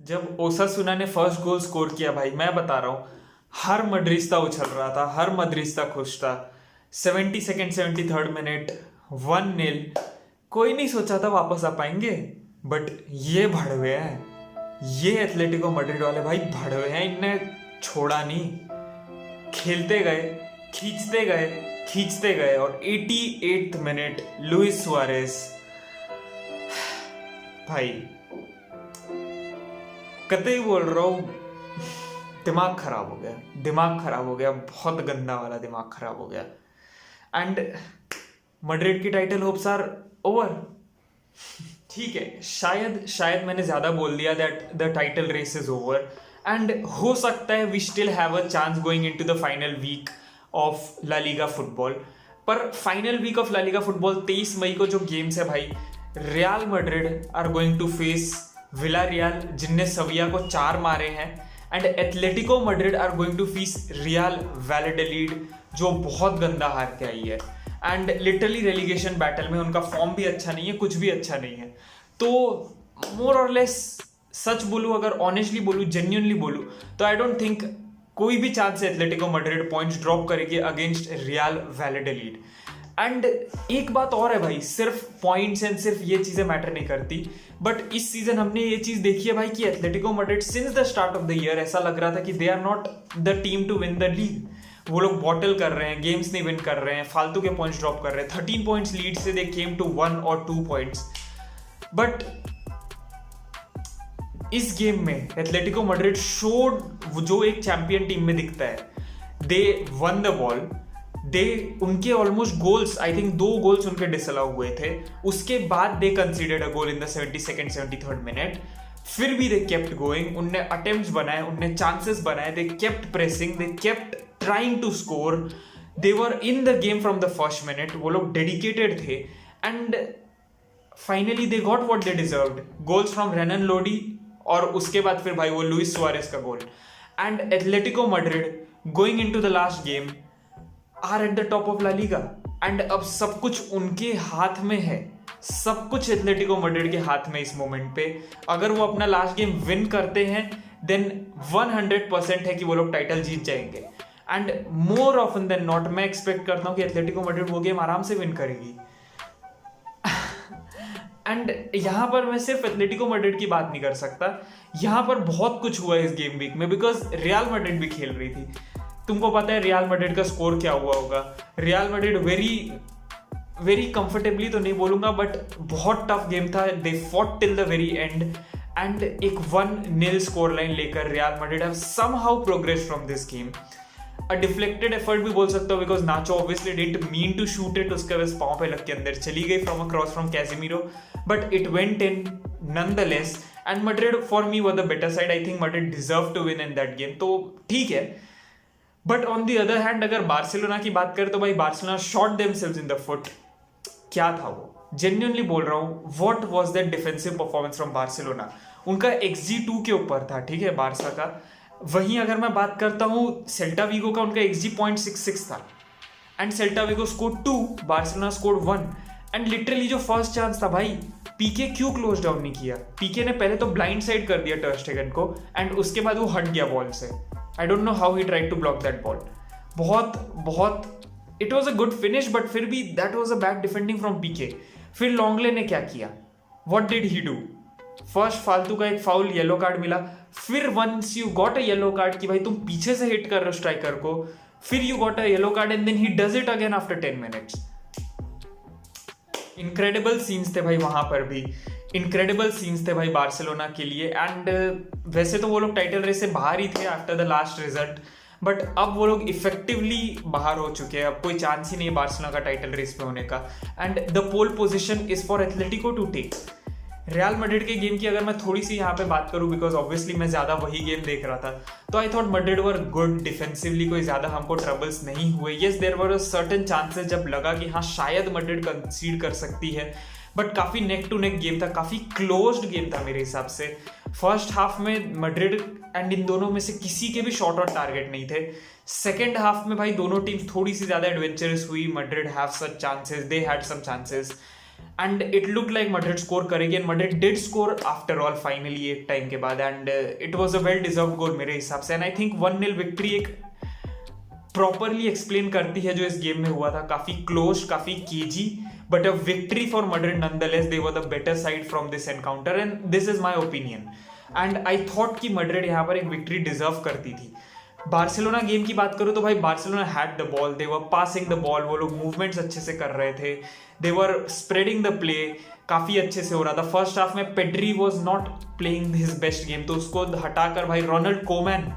जब ओसासुना ने first goal score किया भाई, मैं बता रहा हूँ हर मड्रिस्ता उछल रहा था, हर मड्रिस्ता खुश था। 72nd 73rd minute 1-0। कोई नहीं सोचा था वापस आ पाएंगे, बट ये भड़वे हैं, ये एथलेटिको मैड्रिड वाले भाई भड़वे हैं। इनने छोड़ा नहीं, खेलते गए, खींचते गए, खींचते गए और 88th मिनट लुइस सुआरेस भाई, कतई बोल रहा हूँ, दिमाग खराब हो गया, दिमाग खराब हो गया, बहुत गंदा वाला दिमाग खराब हो गया। एंड मैड्रिड की टाइटल होप्स आर ओवर। ठीक है, शायद मैंने ज्यादा बोल दिया that the title race is over, and हो सकता है we still have a chance going into the final week of La Liga football. पर final week of La Liga football 23 मई को जो गेम्स है भाई, Real Madrid are going to face Villa Real जिनने सविया को 4 मारे हैं, and Atletico Madrid are going to face Real Valladolid जो बहुत गंदा हार के आई है। एंड लिटरली रेलीगेशन बैटल में उनका फॉर्म भी अच्छा नहीं है, कुछ भी अच्छा नहीं है। तो मोर और लेस सच बोलूं, अगर ऑनेस्टली बोलूं, जेन्युइनली बोलूं, तो आई डोंट थिंक कोई भी चांस है एथलेटिको मैड्रिड पॉइंट्स ड्रॉप करेगी अगेंस्ट रियल वैलेडोलिड। एंड एक बात और है भाई, सिर्फ पॉइंट्स एंड सिर्फ ये चीजें मैटर नहीं करती, बट इस सीजन हमने ये चीज देखी है भाई कि Atletico Madrid since the start of the year ऐसा लग रहा था कि they are not the team to win the league. वो लोग बॉटल कर रहे हैं, गेम्स नहीं विन कर रहे हैं, फालतू के पॉइंट्स ड्रॉप कर रहे हैं। 13 पॉइंट्स लीड से दे केम टू 1 और 2 पॉइंट्स। बट इस गेम में एथलेटिको मैड्रिड शोड जो एक चैंपियन टीम में दिखता है, they won the ball, they उनके almost goals, I think 2 goals उनके डिसअलाउ हुए थे, उसके बाद they conceded a goal in the 72nd 73rd minute. फिर भी दे केप्ट गोइंग, उनने अटेम्प्ट्स बनाए, उनने चांसेस बनाए, they kept pressing, they kept trying to score, they were in the game from the first minute. वो लोग dedicated थे and finally they got what they deserved, goals from Renan Lodi और उसके बाद फिर भाई वो लुइस सुआरेस का गोल। And Atletico Madrid going into the last game are at the top of La Liga, and अब सब कुछ उनके हाथ में है, सब कुछ एथलेटिको मैड्रिड के हाथ में इस मोमेंट पे। अगर वो अपना लास्ट गेम विन करते हैं देन 100% है कि वो लोग टाइटल जीत जाएंगे। And more often than not मैं एक्सपेक्ट करता हूं कि एथलेटिको मैड्रिड वो गेम आराम से विन करेगी। एंड यहां पर मैं सिर्फ एथलेटिको मैड्रिड की बात नहीं कर सकता, यहां पर बहुत कुछ हुआ इस गेम वीक में, बिकॉज रियल मैड्रिड भी खेल रही थी। तुमको पता है रियल मैड्रिड का स्कोर क्या हुआ होगा। रियल मैड्रिड वेरी कंफर्टेबली तो नहीं बोलूंगा, बट बहुत टफ गेम था, they fought till the very end, and एक 1-0 स्कोर लाइन लेकर Real Madrid have somehow progress from this game. A deflected effort भी बोल सकता हूँ, because Nacho obviously didn't mean to shoot it, उसके बस पांव पे लग के अंदर चली गई from a cross from Casemiro, but it went in nonetheless. And Madrid for me were the better side, I think Madrid deserve to win in that game, तो ठीक है। But on the other hand अगर Barcelona की बात करें तो भाई Barcelona shot themselves in the foot. क्या था वो, जेन्युइनली बोल रहा हूँ, what was that defensive performance from Barcelona. उनका XG2 के ऊपर था, ठीक है, बार्सा का। वहीं अगर मैं बात करता हूँ सेल्टा वीगो का, उनका XG 0.66 था, and Celta Vigo score 2, Barcelona score 1। And literally जो फर्स्ट चांस था भाई, पीके क्यों क्लोज डाउन नहीं किया? पीके ने पहले तो ब्लाइंड साइड कर दिया टर स्टेगन को, एंड उसके बाद वो हट गया बॉल से। I don't know how he tried to block that ball. बहुत it was a good finish, but फिर भी that was a bad defending from PK. फिर लॉन्गले ने क्या किया? What did he do? First फालतू का एक फाउल, येलो कार्ड मिला। फिर once you got a yellow card कि भाई तुम पीछे से हिट कर रहे हो स्ट्राइकर को, फिर you got a yellow card and then he does it again after 10 minutes. Incredible scenes थे भाई, वहां पर भी इनक्रेडिबल सीन्स थे भाई बार्सिलोना के लिए। एंड वैसे तो वो लोग टाइटल रेस से बाहर ही थे after the last result, but अब वो लोग इफेक्टिवली बाहर हो चुके हैं, अब कोई चांस ही नहीं है बार्सिलोना का टाइटल रेस में होने का। And the pole position is for Atletico to take. Real Madrid के गेम की अगर मैं थोड़ी सी यहाँ पे बात करूँ, बिकॉज ऑब्वियसली मैं ज्यादा वही गेम देख रहा था, तो I thought Madrid were good defensively, कोई ज्यादा हमको ट्रबल्स नहीं हुए। Yes, there were certain chances जब लगा कि हाँ शायद मैड्रिड कंसीड कर सकती है, बट काफी नेक टू नेक गेम था, काफी क्लोज्ड गेम था मेरे हिसाब से। फर्स्ट हाफ में मैड्रिड एंड इन दोनों में से किसी के भी शॉट ऑन टारगेट नहीं थे। सेकेंड हाफ में भाई दोनों टीम्स थोड़ी सी ज्यादा एडवेंचरस हुई। Madrid have such chances, they had some chances, and it look like Madrid score करेगी and Madrid did score after all finally एक टाइम के बाद, and it was a well deserved goal मेरे हिसाब से। एंड आई थिंक 1-0 विक्ट्री एक properly explain करती है जो इस गेम में हुआ था। काफी क्लोज, काफी KG, but a victory for Madrid nonetheless. They were the better side from this encounter and this is my opinion. And I thought कि मैड्रिड यहाँ पर एक विक्ट्री डिजर्व करती थी। बार्सिलोना गेम की बात करूं तो भाई Barcelona had the ball, they were passing the ball, वो लोग मूवमेंट्स अच्छे से कर रहे थे, दे वर स्प्रेडिंग द प्ले, काफी अच्छे से हो रहा था। फर्स्ट हाफ में Pedri was not playing his best game, तो उसको हटाकर भाई रोनाल्ड कोमैन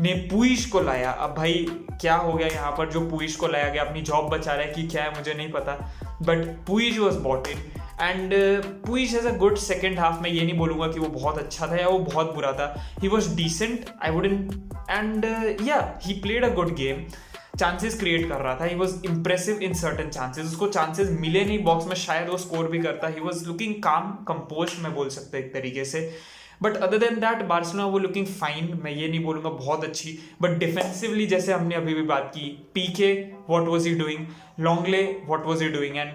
ने पुइश को लाया। अब भाई क्या हो गया यहाँ पर, जो पुइश को लाया गया अपनी जॉब बचा रहा है कि क्या है मुझे नहीं पता, but Puig was bought in and Puig has a good second half. मैं ये नहीं बोलूंगा कि वो बहुत अच्छा था या वो बहुत बुरा था, he was decent, I wouldn't, and yeah he played a good game. Chances create कर रहा था, he was impressive in certain chances, उसको चांसेस मिले नहीं बॉक्स में, शायद वो स्कोर भी करता। He was looking calm, composed मैं बोल सकता एक तरीके से, but other than that Barcelona वो लुकिंग फाइन। मैं ये नहीं बोलूंगा बहुत अच्छी, बट डिफेंसिवली जैसे हमने अभी भी बात की, PK what was he doing, Lenglet what was he doing, and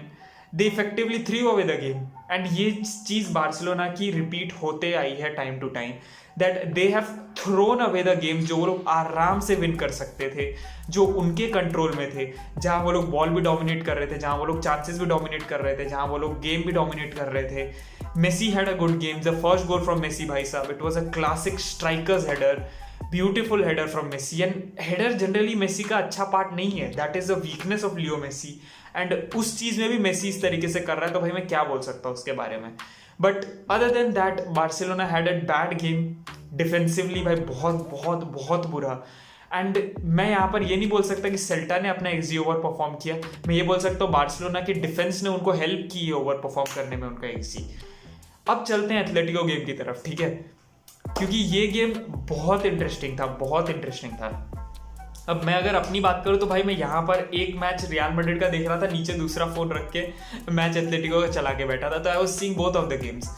they effectively threw away the game. And ये चीज बार्सिलोना की रिपीट होते आई है time to time, that they have thrown away the game, जो वो लोग आराम से विन कर सकते थे, जो उनके कंट्रोल में थे, जहां वो लोग बॉल भी डोमिनेट कर रहे थे, जहां वो लोग चांसेस भी डोमिनेट कर रहे थे, जहां वो लोग गेम भी डोमिनेट कर रहे थे। Messi had a good game, the first goal from Messi भाई साहब, it was a classic striker's header, beautiful header from Messi. And header generally Messi का अच्छा पार्ट नहीं है, that is the weakness of Leo Messi, and उस चीज में भी मेसी इस तरीके से कर रहा है, तो भाई मैं क्या बोल सकता हूँ उसके बारे में। But other than that Barcelona had a bad game defensively, भाई बहुत बहुत बहुत बुरा। एंड मैं यहाँ पर ये नहीं बोल सकता कि सेल्टा ने अपना एक्जी ओवर परफॉर्म किया, मैं ये बोल सकता हूँ बार्सिलोना की डिफेंस ने उनको हेल्प की है ओवर परफॉर्म करने में उनका एक्जी। अब चलते हैं एथलेटिको गेम की तरफ, ठीक है, क्योंकि ये गेम बहुत इंटरेस्टिंग था, बहुत इंटरेस्टिंग था। अब मैं अगर अपनी बात करूं तो भाई मैं यहाँ पर एक मैच रियल मैड्रिड का देख रहा था, नीचे दूसरा फोन रख के मैच एथलेटिको का चला के बैठा था, तो I was seeing both of the games.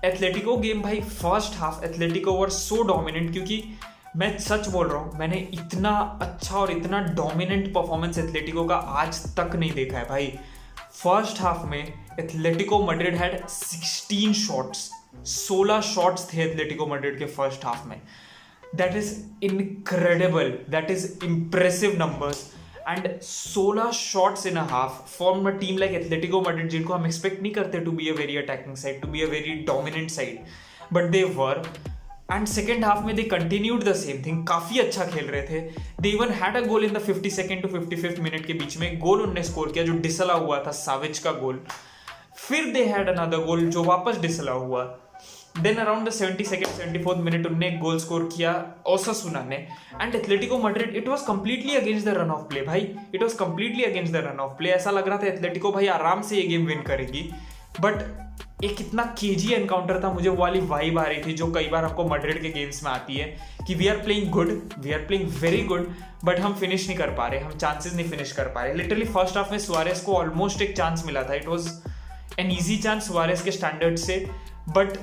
Atletico game भाई फर्स्ट हाफ एथलेटिको वर सो डोमिनेंट, क्योंकि मैं सच बोल रहा हूँ, मैंने इतना अच्छा और इतना डोमिनेंट परफॉर्मेंस एथलेटिको का आज तक नहीं देखा है भाई। फर्स्ट हाफ में Atletico Madrid had 16 shots, 16 shots थे एथलेटिको मैड्रिड के फर्स्ट हाफ में। That is incredible, that is impressive numbers, and 16 shots in a half from a team like Atletico Madrid, जिनको हम एक्सपेक्ट नहीं करते to be a very attacking side, to be a very dominant side, but they were. And second half में they continued the same thing, काफी अच्छा खेल रहे थे। They even had a goal in the 52nd to 55th minute के बीच में, गोल उन्होंने score किया जो डिसला हुआ था, साविच का गोल। फिर दे हैड अनदर गोल जो वापस डिसला हुआ। Then around the 72nd 74th minute उन्होंने एक गोल स्कोर किया ओसासुना ने। And Atletico Madrid, it was completely against the run of play भाई, it was completely against the run of play. ऐसा लग रहा था एथलेटिको भाई आराम से ये गेम विन करेगी, बट एक इतना केजी एनकाउंटर था, मुझे वो वाली वाइब आ रही थी जो कई बार हमको मैड्रिड के गेम्स में आती है कि we are playing good, we are playing very good, but हम फिनिश नहीं कर पा रहे, हम चांसेस नहीं फिनिश कर पा रहे। लिटरली फर्स्ट हाफ में सुआरेस को ऑलमोस्ट एक चांस मिला था, it was an easy chance Suarez के स्टैंडर्ड से, बट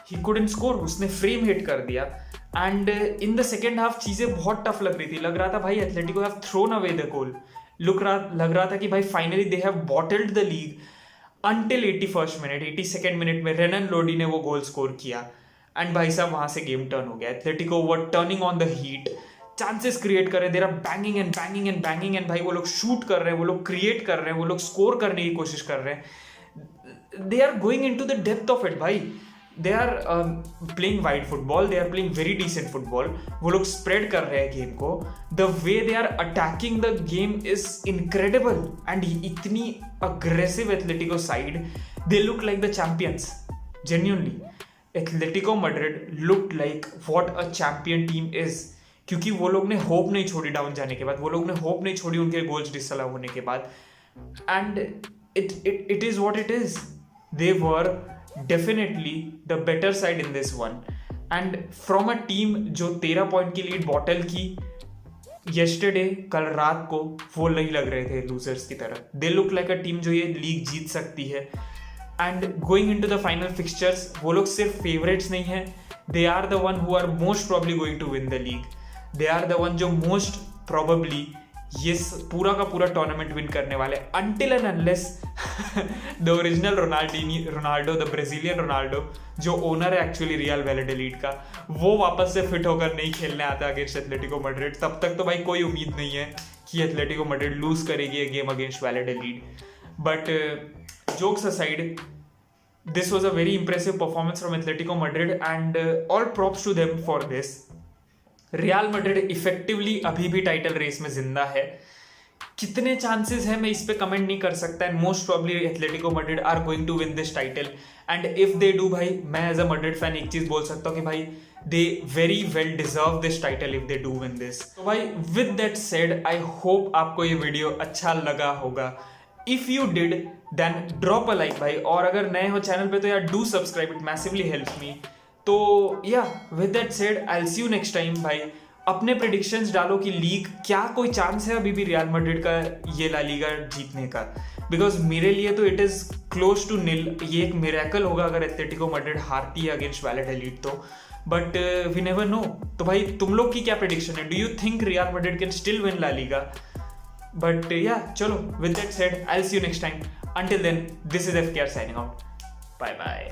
ही कुडंट स्कोर, उसने फ्रेम हिट कर दिया। And in the second half चीजें बहुत टफ लग रही थी, लग रहा था भाई Atletico have thrown away the goal, लग रहा था कि भाई finally they have bottled the league until 81st minute. 82nd minute में रेनन लोडी ने वो गोल स्कोर किया, एंड भाई साहब वहां से गेम टर्न हो गया। Atletico were turning on the heat, chances create कर रहे हैं, there are banging and banging and banging, and भाई वो लोग शूट कर रहे हैं, वो लोग क्रिएट कर रहे हैं, वो लोग स्कोर करने की कोशिश कर रहे हैं। They are going into the depth of it भाई, they are playing wide football, they are playing very decent football, वो लोग स्प्रेड कर रहे हैं गेम को, the way they are attacking the game is incredible. And इतनी aggressive Atletico side, they look like the champions, genuinely Atletico Madrid looked like what a champion team is, क्योंकि वो लोग ने होप नहीं छोड़ी डाउन जाने के बाद, वो लोग ने होप नहीं छोड़ी उनके गोल्स डिसअलाउ होने के बाद, and it is what it is. They were definitely the better side in this one, and from a team जो 13 पॉइंट की लीड बॉटल की yesterday, कल रात को, वो नहीं लग रहे थे लूजर्स की तरह, they look like a team जो ये लीग जीत सकती है। And going into the final fixtures, वो लोग सिर्फ फेवरेट्स नहीं है, they are the one who are most probably going to win the league, they are the one जो मोस्ट प्रॉबली ये पूरा का पूरा टूर्नामेंट विन करने वाले, until and unless the original Ronaldo, the Brazilian Ronaldo जो ओनर है actually Real वैलेडोलिड का, वो वापस से फिट होकर नहीं खेलने आता अगेंस्ट एथलेटिको मैड्रिड, तब तक तो भाई कोई उम्मीद नहीं है कि एथलेटिको मैड्रिड लूज करेगी ये game against Valladolid. But jokes aside, this was a very impressive performance from Atletico Madrid and all props to them for this. Real Madrid effectively अभी भी टाइटल रेस में जिंदा है. कितने चांसेस है मैं इस पे कमेंट नहीं कर सकता, and most probably Atletico Madrid are going to win this title. And if they do, भाई मैं एज अ मैड्रिड फैन एक चीज बोल सकता हूँ कि भाई they very well deserve this title if they do win this. तो भाई with that said, I hope आपको ये वीडियो अच्छा लगा होगा. If you did then drop a like भाई, और अगर नए हो चैनल पे तो यार do subscribe, it massively helps me. तो या with that said I will see you next time. भाई अपने प्रेडिक्शंस डालो कि लीग क्या कोई चांस है अभी भी रियल मैड्रिड का ये ला लीगा जीतने का, बिकॉज मेरे लिए तो इट इज क्लोज टू निल. ये एक मिरेकल होगा अगर एथलेटिको मैड्रिड हारती है अगेंस्ट वैलेडोलिड तो, बट वी नेवर नो. तो भाई तुम लोग की क्या प्रेडिक्शन है? Do you think Real Madrid can still win La Liga? But yeah, chalo, with that said, I'll see you next time. Until then, this is FKR signing out. Bye bye.